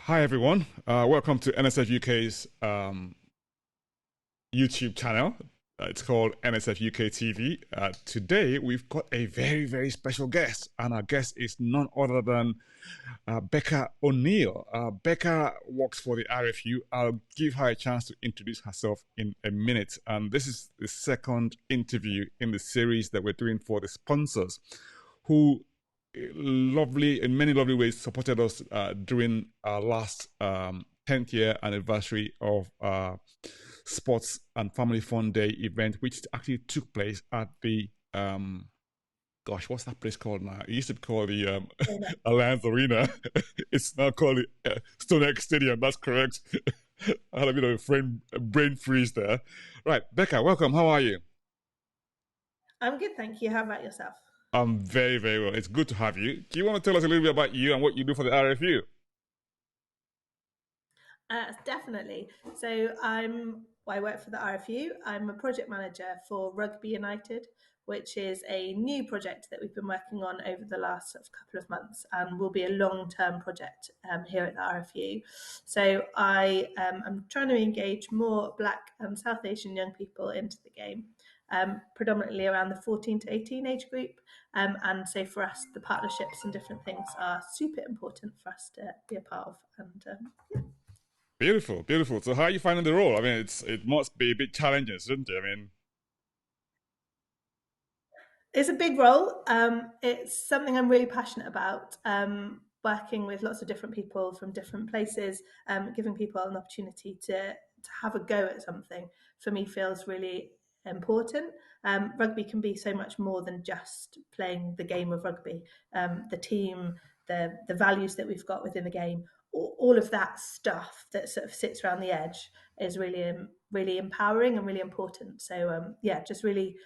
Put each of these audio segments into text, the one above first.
Hi everyone, welcome to NSF UK's YouTube channel. It's called NSF UK TV. Today we've got a very special guest, and our guest is none other than Becca O'Neill. Becca works for the RFU. I'll give her a chance to introduce herself in a minute. And this is the second interview in the series that we're doing for the sponsors, who in many lovely ways supported us during our last 10th year anniversary of Sports and Family Fun Day event, which actually took place at the what's that place called now? It used to be called the Alliance Arena. It's now called the StoneX Stadium. That's correct. I had a bit of a brain freeze there. Right, Becca, welcome. How are you? I'm good, thank you. How about yourself? I'm very well. It's good to have you. Do you want to tell us a little bit about you and what you do for the RFU? Definitely. I work for the RFU. I'm a project manager for Rugby United, which is a new project that we've been working on over the last couple of months, and will be a long-term project here at the RFU. So I am trying to engage more Black and South Asian young people into the game. Predominantly around the 14 to 18 age group. And so for us, the partnerships and different things are super important for us to be a part of. Beautiful. So how are you finding the role? I mean, it must be a bit challenging, isn't it? I mean, It's a big role. It's something I'm really passionate about. Working with lots of different people from different places, giving people an opportunity to have a go at something, for me feels really important. Rugby can be so much more than just playing the game of rugby. The team, the values that we've got within the game, all of that stuff that sort of sits around the edge is really empowering and really important. So yeah, just really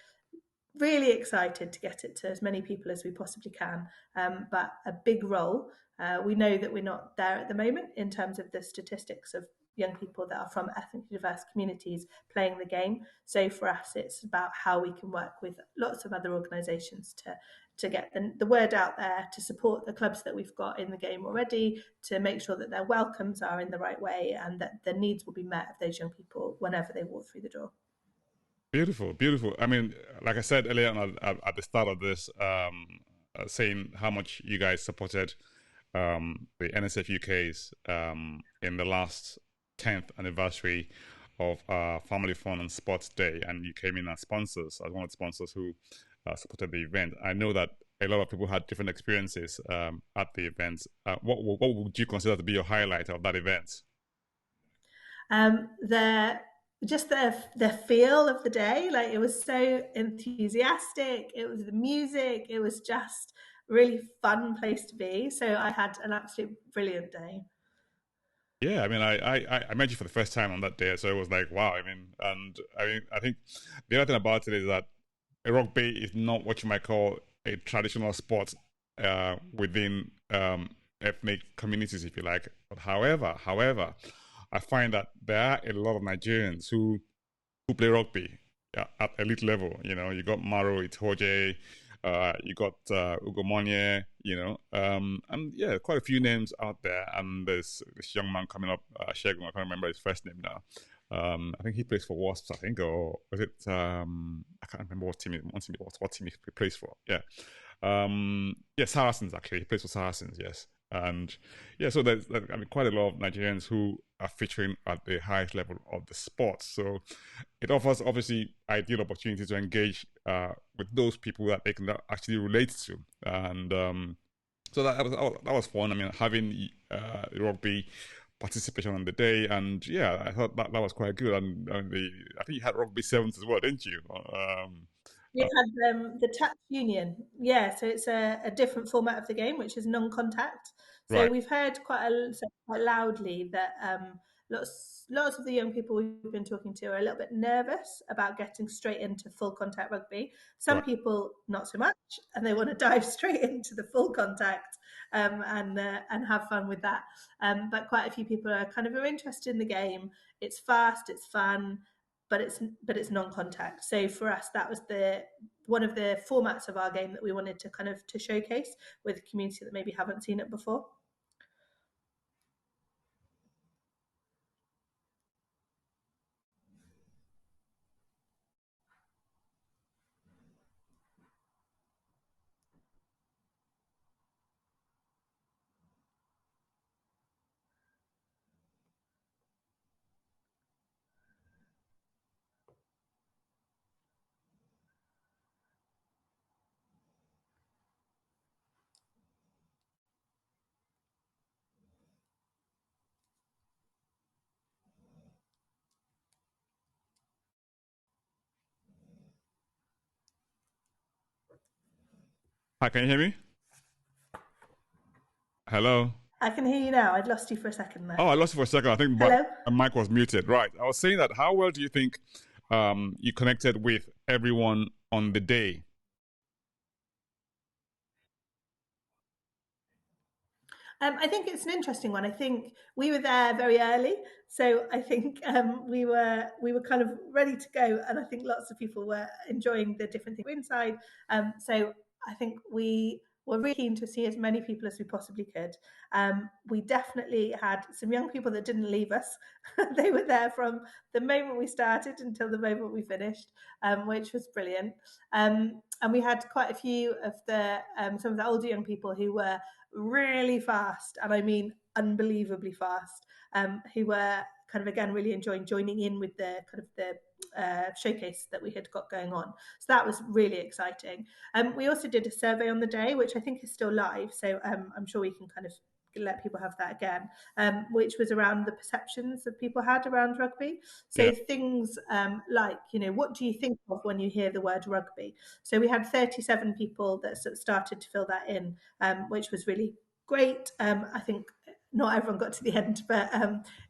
excited to get it to as many people as we possibly can. But a big role. We know that we're not there at the moment in terms of the statistics of young people that are from ethnically diverse communities playing the game. So for us, it's about how we can work with lots of other organisations to get the word out there, to support the clubs that we've got in the game already, to make sure that their welcomes are in the right way and that the needs will be met of those young people whenever they walk through the door. beautiful. I mean, like I said earlier on at the start of this, saying how much you guys supported the NSF UK's in the last 10th anniversary of Family Fun and Sports Day, and you came in as sponsors, as one of the sponsors who supported the event. I know that a lot of people had different experiences at the event. What would you consider to be your highlight of that event? The just the feel of the day, like it was so enthusiastic. It was the music. It was just a really fun place to be. So I had an absolute brilliant day. Yeah, I mean, I met you for the first time on that day, so it was like, wow. I think the other thing about it is that rugby is not what you might call a traditional sport within ethnic communities, if you like. But however, I find that there are a lot of Nigerians who play rugby at elite level. You know, you got Maro Itoje, you got Ugo Monye, and yeah, quite a few names out there. And there's this young man coming up, Shegun, I can't remember his first name now. I think he plays for Wasps, I think, or was it? I can't remember what team he plays for. Yeah, Saracens actually. He plays for Saracens, yes. And yeah, so there's I mean quite a lot of Nigerians who are featuring at the highest level of the sport. So it offers obviously ideal opportunity to engage with those people that they can actually relate to, and so that was fun. I mean, having rugby participation on the day, and yeah, I thought that was quite good. And I think you had rugby sevens as well, didn't you? We had the touch union, yeah. So it's a different format of the game, which is non-contact. So Right. we've heard quite loudly that lots of the young people we've been talking to are a little bit nervous about getting straight into full contact rugby. Some Right. people not so much, and they want to dive straight into the full contact and have fun with that. But quite a few people are interested in the game. It's fast, it's fun, but it's non-contact. So for us, that was the one of the formats of our game that we wanted to to showcase with a community that maybe haven't seen it before. Hi, can you hear me? Hello? I can hear you now. I'd lost you for a second there. Oh, I lost you for a second. I think Hello? my mic was muted. Right. I was saying that how well do you think you connected with everyone on the day? I think it's an interesting one. I think we were there very early, so I think we were kind of ready to go, and I think lots of people were enjoying the different things inside. So I think we were really keen to see as many people as we possibly could. We definitely had some young people that didn't leave us. They were there from the moment we started until the moment we finished, which was brilliant. And we had quite a few of the some of the older young people who were really fast, and I mean unbelievably fast, who were kind of again really enjoying joining in with the kind of the showcase that we had got going on. So that was really exciting. We also did a survey on the day, which I think is still live. So I'm sure we can kind of let people have that again, which was around the perceptions that people had around rugby. So Yeah. things like, you know, what do you think of when you hear the word rugby? So we had 37 people that sort of started to fill that in, which was really great. I think not everyone got to the end, but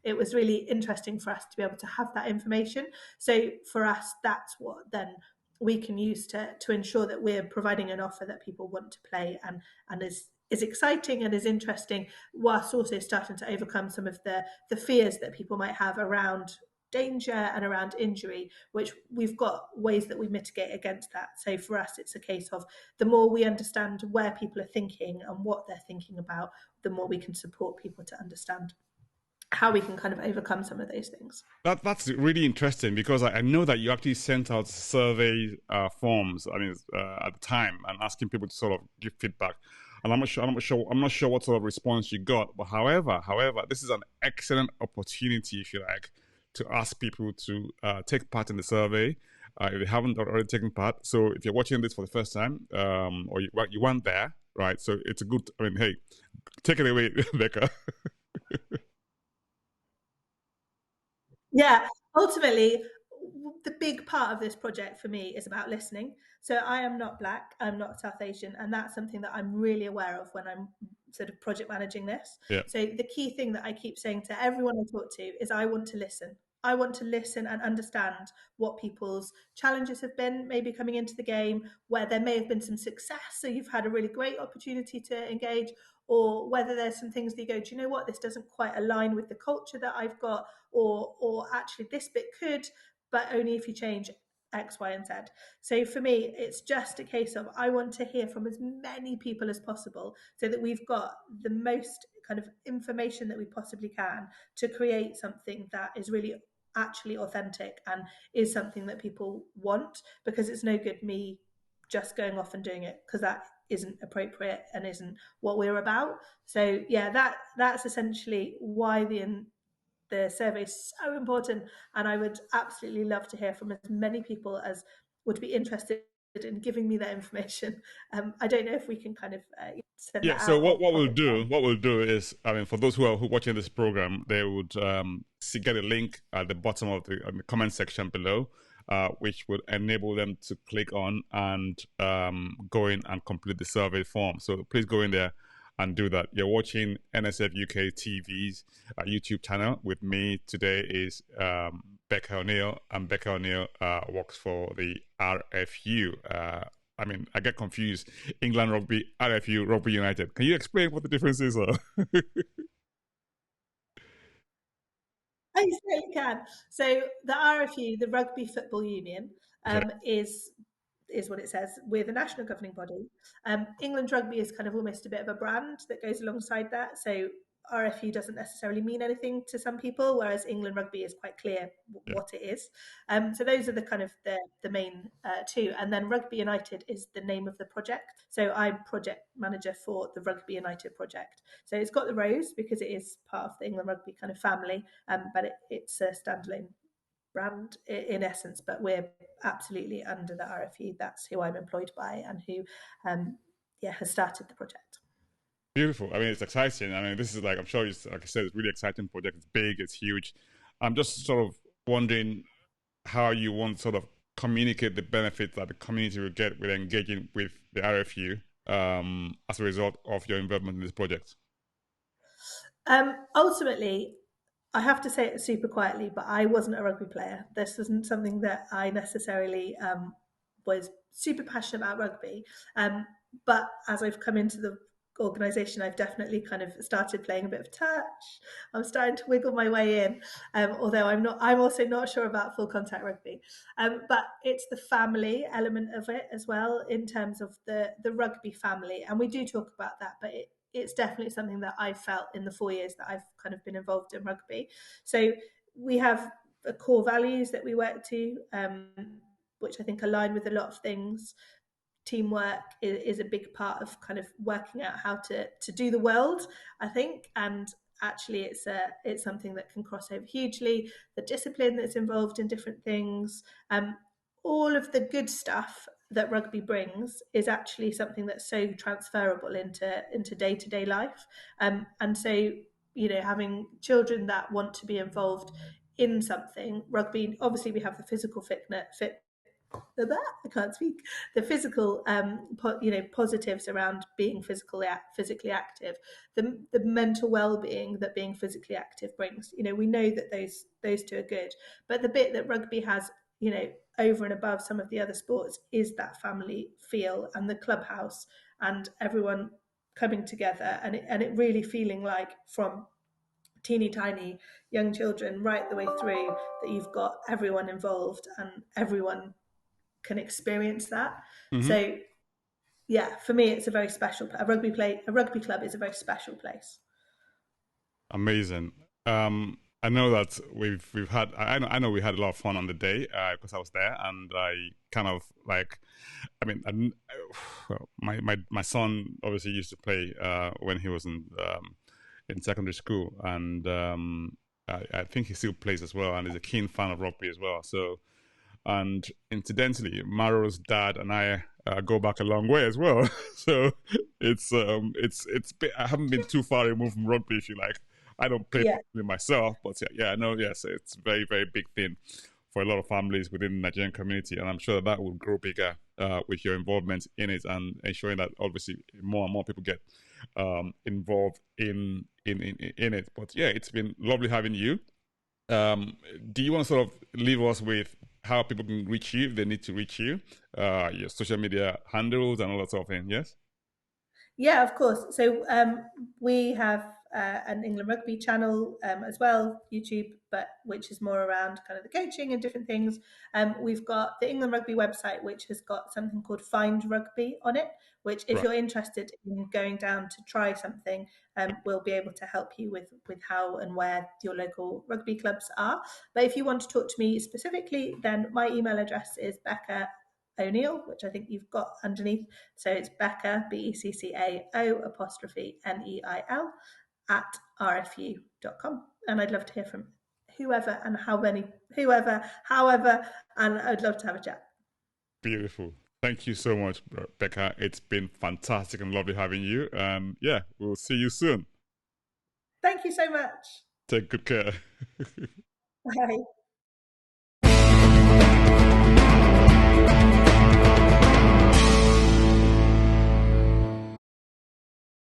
it was really interesting for us to be able to have that information. So for us, that's what then we can use to ensure that we're providing an offer that people want to play and is exciting and is interesting, whilst also starting to overcome some of the fears that people might have around danger and around injury, which we've got ways that we mitigate against that. So for us, it's a case of the more we understand where people are thinking and what they're thinking about, the more we can support people to understand how we can kind of overcome some of those things. That's really interesting because I know that you actually sent out survey forms. I mean, at the time, and asking people to sort of give feedback. And I'm not sure what sort of response you got. But however, this is an excellent opportunity, if you like, to ask people to take part in the survey if they haven't already taken part. So if you're watching this for the first time, or you weren't there, right? So it's a good. I mean, hey, take it away, Becca. Yeah, ultimately, the big part of this project for me is about listening. So I am not Black, I'm not South Asian, and that's something that I'm really aware of when I'm sort of project managing this. Yeah. So the key thing that I keep saying to everyone I talk to is I want to listen. I want to listen and understand what people's challenges have been, maybe coming into the game, where there may have been some success. So you've had a really great opportunity to engage, or whether there's some things that you go, do you know what, this doesn't quite align with the culture that I've got, or actually this bit could, but only if you change X, Y, and Z. So for me, it's just a case of I want to hear from as many people as possible so that we've got the most kind of information that we possibly can to create something that is really actually authentic and is something that people want, because it's no good me just going off and doing it, because that isn't appropriate and isn't what we're about. So yeah, that's essentially why the survey is so important, and I would absolutely love to hear from as many people as would be interested in giving me that information. I don't know if we can kind of send Yeah. that So out or pop it down. what we'll do is, I mean, for those who are watching this program, they would get a link at the bottom of the comment section below, which would enable them to click on and go in and complete the survey form. So please go in there and do that. You're watching NSF UK TV's YouTube channel. With me today is Becca O'Neill, and Becca O'Neill works for the RFU. I mean, I get confused. England Rugby, RFU, Rugby United. Can you explain what the differences are? I certainly can. So the RFU, the Rugby Football Union, Okay. is what it says. We're the national governing body. England Rugby is kind of almost a bit of a brand that goes alongside that. So RFU doesn't necessarily mean anything to some people, whereas England Rugby is quite clear Yeah. what it is. So those are the kind of the main two. And then Rugby United is the name of the project. So I'm project manager for the Rugby United project. So it's got the rose because it is part of the England Rugby kind of family, but it's a standalone brand in essence, but we're absolutely under the RFU. That's who I'm employed by and who has started the project. Beautiful. I mean, it's exciting. I mean, this is like, I'm sure it's, like I said, it's a really exciting project. It's big, it's huge. I'm just sort of wondering how you want to sort of communicate the benefits that the community will get with engaging with the RFU. as a result of your involvement in this project? Ultimately, I have to say it super quietly, but I wasn't a rugby player. This wasn't something that I necessarily was super passionate about rugby. Um, but as I've come into the organisation, I've definitely kind of started playing a bit of touch. I'm starting to wiggle my way in, although I'm not. I'm also not sure about full contact rugby. But it's the family element of it as well, in terms of the rugby family, and we do talk about that. But it's definitely something that I've felt in the 4 years that I've kind of been involved in rugby. So we have core values that we work to, which I think align with a lot of things. Teamwork is a big part of kind of working out how to do the world, I think, and actually it's something that can cross over hugely. The discipline that's involved in different things, all of the good stuff that rugby brings is actually something that's so transferable into day-to-day life, and so having children that want to be involved in something. Rugby, obviously we have the physical I can't speak. The physical, positives around being physically active, the mental well-being that being physically active brings. We know that those two are good, but the bit that rugby has, over and above some of the other sports, is that family feel and the clubhouse and everyone coming together, and it really feeling like, from teeny tiny young children right the way through, that you've got everyone involved and everyone can experience that. Mm-hmm. So yeah, for me, it's a very special. A rugby club is a very special place. Amazing. I know that we've had. I know we had a lot of fun on the day because I was there, and I kind of like. I mean, well, my son obviously used to play when he was in secondary school, and I think he still plays as well, and is a keen fan of rugby as well. So, and incidentally, Maro's dad and I go back a long way as well. So I haven't been too far removed from rugby. If you like, I don't play Yeah, professionally myself, but yeah, I know. Yes, it's a very very big thing for a lot of families within the Nigerian community, and I'm sure that will grow bigger with your involvement in it and ensuring that obviously more and more people get involved in it. But yeah, it's been lovely having you. Um, do you want to sort of leave us with how people can reach you if they need to reach you, your social media handles and all that sort of thing? Yes. yeah, of course. So we have an England Rugby channel as well, YouTube, but which is more around kind of the coaching and different things. We've got the England Rugby website, which has got something called Find Rugby on it, which, if Right. you're interested in going down to try something, we'll be able to help you with how and where your local rugby clubs are. But if you want to talk to me specifically, then my email address is Becca O'Neill, which I think you've got underneath. So it's Becca, BECCAO apostrophe NEIL at RFU.com. And I'd love to hear from whoever and however, and I'd love to have a chat. Beautiful. Thank you so much, Becca. It's been fantastic and lovely having you. And yeah, we'll see you soon. Thank you so much. Take good care. Bye.